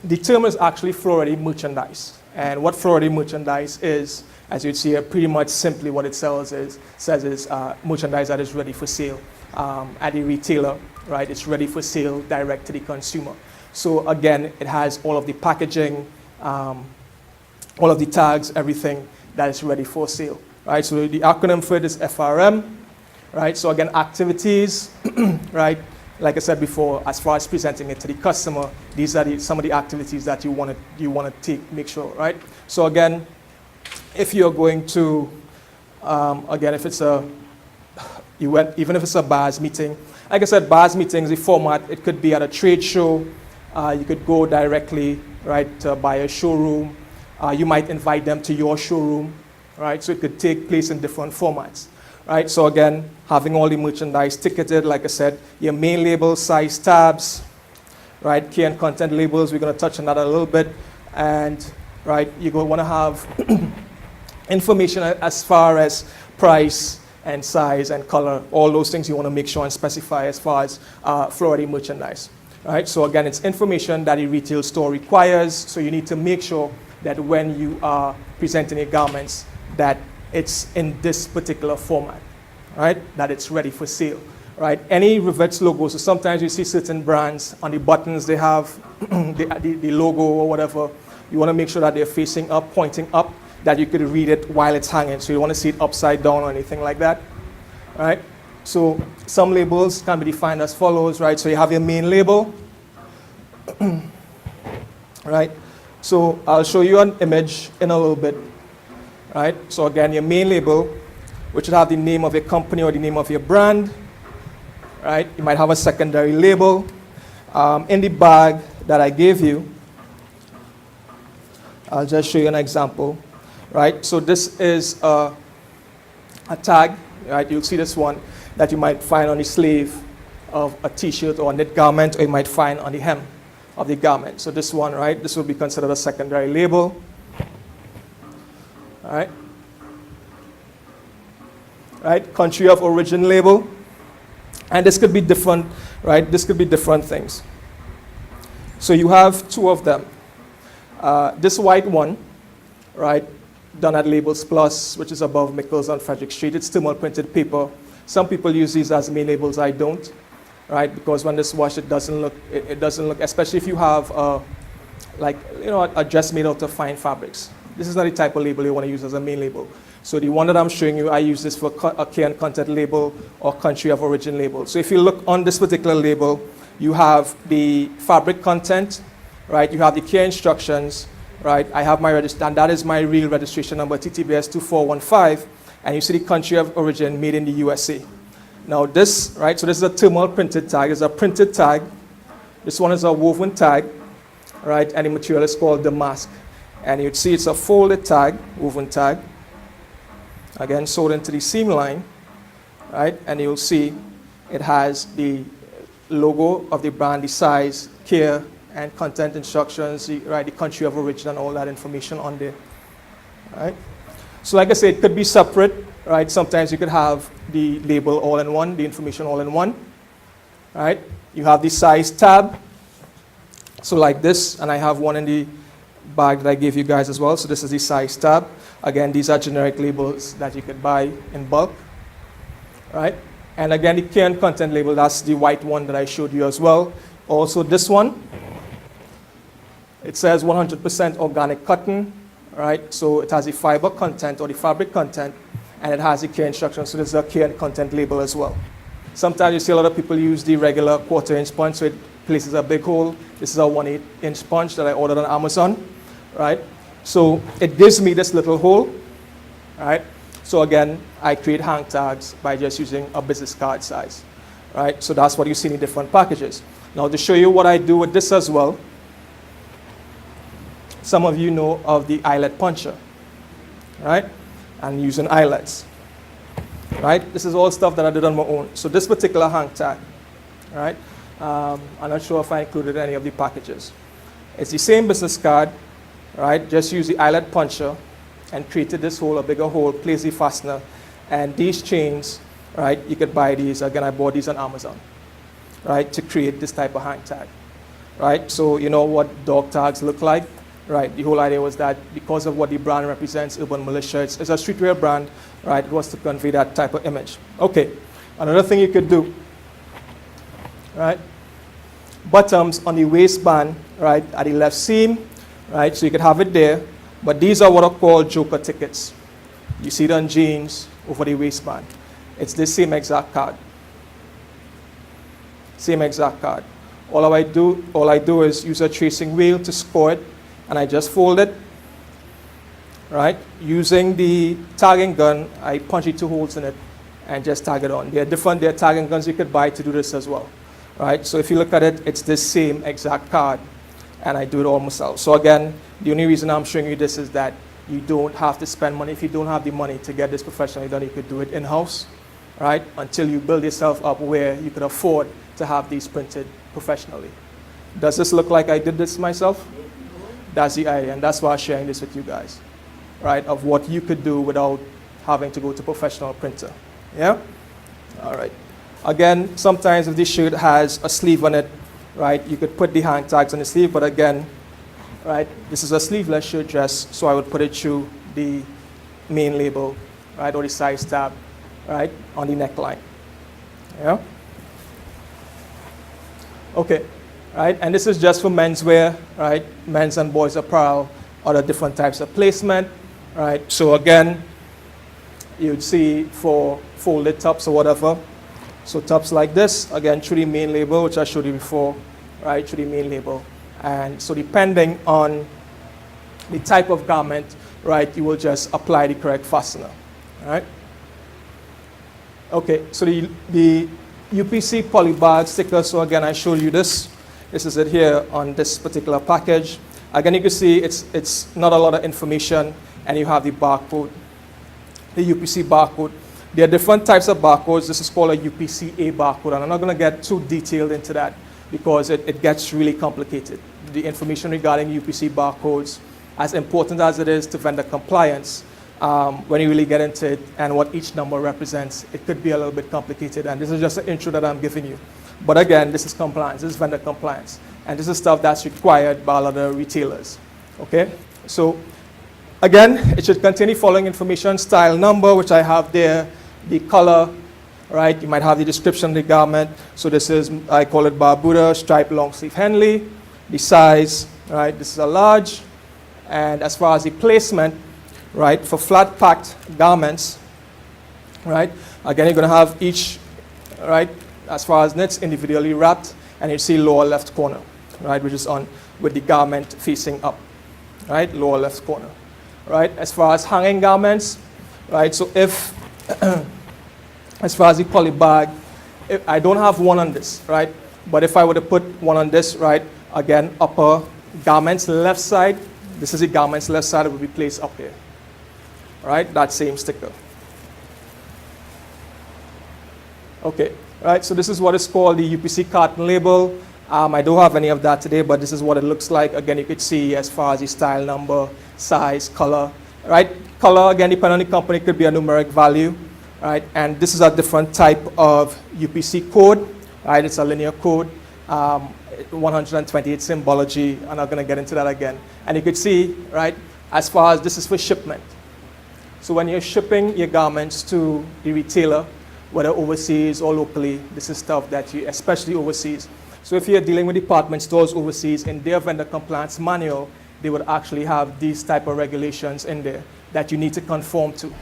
the term is actually floor-ready merchandise. And what floor-ready merchandise is, as you'd see here, pretty much simply what it says is merchandise that is ready for sale at a retailer, right? It's ready for sale direct to the consumer. So again, it has all of the packaging, all of the tags, everything that is ready for sale, right? So the acronym for it is FRM, right? So again, activities, right? Like I said before, as far as presenting it to the customer, these are some of the activities that you want to take, make sure, right? So again, if you're going to, again, if it's even if it's a buyer's meeting, like I said, buyer's meetings, the format, it could be at a trade show. You could go directly, right, to buy a showroom. You might invite them to your showroom, right? So it could take place in different formats, right? So again, having all the merchandise ticketed, like I said, your main label, size tabs, right? Key and content labels, we're going to touch on that a little bit. And, right, you're going to want to have information as far as price and size and color, all those things you want to make sure and specify as far as floor-ready merchandise. Right? So again, it's information that a retail store requires, so you need to make sure that when you are presenting your garments, that it's in this particular format, right? That it's ready for sale, right? Any rivets logo, so sometimes you see certain brands on the buttons, they have the logo or whatever. You want to make sure that they're facing up, pointing up, that you could read it while it's hanging. So you want to see it upside down or anything like that, right? So some labels can be defined as follows, right? So you have your main label, right? So I'll show you an image in a little bit, right? So again, your main label, which would have the name of your company or the name of your brand, right? You might have a secondary label. In the bag that I gave you, I'll just show you an example, right? So this is a tag, right? You'll see this one that you might find on the sleeve of a t-shirt or a knit garment, or you might find on the hem of the garment. So this one, right, this will be considered a secondary label. All right. Right, country of origin label. And this could be different, right? This could be different things. So you have two of them. This white one, right, done at Labels Plus, which is above Mickles on Frederick Street. It's thermal printed paper. Some people use these as main labels. I don't, right? Because when this washed, it doesn't look, especially if you have, a dress made out of fine fabrics. This is not the type of label you want to use as a main label. So the one that I'm showing you, I use this for a key and content label or country of origin label. So if you look on this particular label, you have the fabric content, right? You have the care instructions, right? I have my and that is my real registration number, TTBS 2415. And you see the country of origin, made in the USA. Now this, right, so this is a thermal printed tag. It's a printed tag. This one is a woven tag, right? And the material is called the mask. And you'd see it's a folded tag, woven tag. Again, sewed into the seam line, right? And you'll see it has the logo of the brand, the size, care, and content instructions, right? The country of origin and all that information on there, right? So like I said, it could be separate, right? Sometimes you could have the label all in one, the information all in one, right? You have the size tab. So like this, and I have one in the bag that I gave you guys as well. So this is the size tab. Again, these are generic labels that you could buy in bulk, right? And again, the care and content label, that's the white one that I showed you as well. Also this one, it says 100% organic cotton, right? So it has the fiber content or the fabric content, and it has the care instructions. So this is a care and content label as well. Sometimes you see a lot of people use the regular 1/4 inch sponge, so it places a big hole. This is a 1/8 inch sponge that I ordered on Amazon, right? So it gives me this little hole, right? So again, I create hang tags by just using a business card size, right? So that's what you see in different packages. Now to show you what I do with this as well, some of you know of the eyelet puncher, right? And using eyelets, right? This is all stuff that I did on my own. So this particular hang tag, right? I'm not sure if I included any of the packages. It's the same business card, right? Just use the eyelet puncher and created this hole, a bigger hole, place the fastener, and these chains, right? You could buy these. Again, I bought these on Amazon, right? To create this type of hang tag, right? So you know what dog tags look like, right? The whole idea was that because of what the brand represents, Urban Militia, it's a streetwear brand, right? It was to convey that type of image. Okay, another thing you could do, right? Buttons on the waistband, right, at the left seam, right? So you could have it there, but these are what are called joker tickets. You see it on jeans over the waistband. It's the same exact card. Same exact card. All I do is use a tracing wheel to score it, and I just fold it, right? Using the tagging gun, I punch the 2 holes in it and just tag it on. There are tagging guns you could buy to do this as well, right? So if you look at it, it's the same exact card, and I do it all myself. So again, the only reason I'm showing you this is that you don't have to spend money. If you don't have the money to get this professionally done, you could do it in-house, right? Until you build yourself up where you could afford to have these printed professionally. Does this look like I did this myself? That's the idea, and that's why I'm sharing this with you guys, right? Of what you could do without having to go to professional printer, yeah? All right. Again, sometimes if this shirt has a sleeve on it, right, you could put the hang tags on the sleeve, but again, right, this is a sleeveless shirt dress, so I would put it through the main label, right, or the size tab, right, on the neckline, yeah? Okay, right, and this is just for menswear, right, men's and boys apparel, other different types of placement, right, so again, you'd see for folded tops or whatever, so tops like this, again, through the main label, which I showed you before, right, through the main label, and so depending on the type of garment, right, you will just apply the correct fastener, all right. Okay, so the UPC polybag sticker, so again, I showed you this. This is it here on this particular package. Again, you can see it's not a lot of information, and you have the barcode, the UPC barcode. There are different types of barcodes. This is called a UPC-A barcode, and I'm not going to get too detailed into that because it gets really complicated. The information regarding UPC barcodes, as important as it is to vendor compliance, when you really get into it and what each number represents, it could be a little bit complicated, and this is just an intro that I'm giving you. But again, this is compliance, this is vendor compliance, and this is stuff that's required by a lot of retailers, okay? So again, it should contain the following information: style number, which I have there, the color, right? You might have the description of the garment. So this is, I call it Barbuda, striped long sleeve Henley, the size, right? This is a large, and as far as the placement, right, for flat packed garments, right, again, you're going to have each, right, as far as knits, individually wrapped, and you see lower left corner, right, which is on with the garment facing up, right, lower left corner, right. As far as hanging garments, right, so if, as far as the poly bag, if I don't have one on this, right, but if I were to put one on this, right, again, upper garments left side, this is the garments left side, it will be placed up here. Right, that same sticker. Okay, right, so this is what is called the UPC carton label. I don't have any of that today, but this is what it looks like. Again, you could see as far as the style number, size, color, right? Color, again, depending on the company, could be a numeric value, right? And this is a different type of UPC code, right? It's a linear code, 128 symbology. I'm not gonna get into that again. And you could see, right, as far as this is for shipment. So when you're shipping your garments to the retailer, whether overseas or locally, this is stuff that you, especially overseas. So if you're dealing with department stores overseas, in their vendor compliance manual, they would actually have these type of regulations in there that you need to conform to.